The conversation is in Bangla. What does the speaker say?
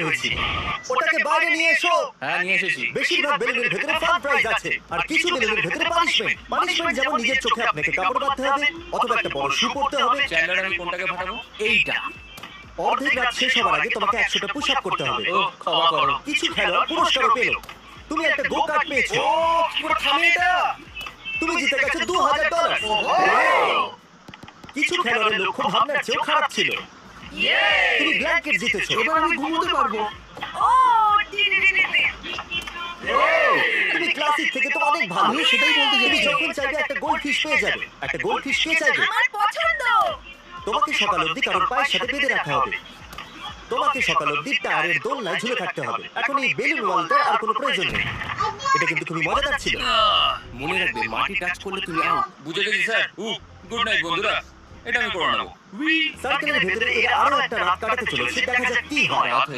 হয়েছি। ওটাকে বাইরে নিয়ে এসো। হ্যাঁ নিয়ে এসেছি। বেশিরভাগ বেলুনের ভেতরে ফান প্রাইজ আছে আর কিছু বেলুনের ভেতরে পানিশমেন্ট যেমন নিজের চোখে আপনাকে কাপড় বাঁধতে হবে অথবা একটা বড় শু পরতে হবে। চ্যান্ডলার আমি কোনটাকে ফাটাবো? এইটা। অর্ধেক রাত শেষ হওয়ার আগে তোমাকে 100টা পুশ আপ করতে হবে। ও ক্ষমা করো। কিছু খেলোয়াড় পুরস্কারও পেল। তুমি একটা গো কার্ট পেয়েছো। ও কি করে থামে এটা? তুমি জিতে গেছো $2000। কিছু খেলোয়াড়ের লক্ষ্য ভাবনার চেয়েও খারাপ ছিল। তুমি ব্ল্যাঙ্কেট জিতেছো। এবার আমি ঘুমোতে পারবো। তুমি ক্লাসিক থেকে তো অনেক ভালো। আমিও সেটাই বলতে তুমি চাইছি। যখন চাইবে একটা গোল্ড ফিশ পেয়ে যাবে। একটা গোল্ড ফিশ কে চাইবে? আমার পছন্দ। তোমাকে সকাল অবধি কারোর পায়ের সাথে বেঁধে রাখা হবে। তোমাকে সকাল অবধি টায়ারের দোলনায় ঝুলে থাকতে হবে। এখন এই বেলুন ওয়ালটার আর কোনো প্রয়োজন নেই। এটা কিন্তু খুবই মজাদার ছিল। মনে রাখবে মাটি টাচ করলে তুমি আউট। বুঝে গেছি স্যার। গুড নাইট বন্ধুরা। এটা আমি করে নেবো। সার্কেলের ভেতরে এরা আরো একটা রাত কাটাতে চলেছে। দেখা যাক কি হয়। রাত হয়ে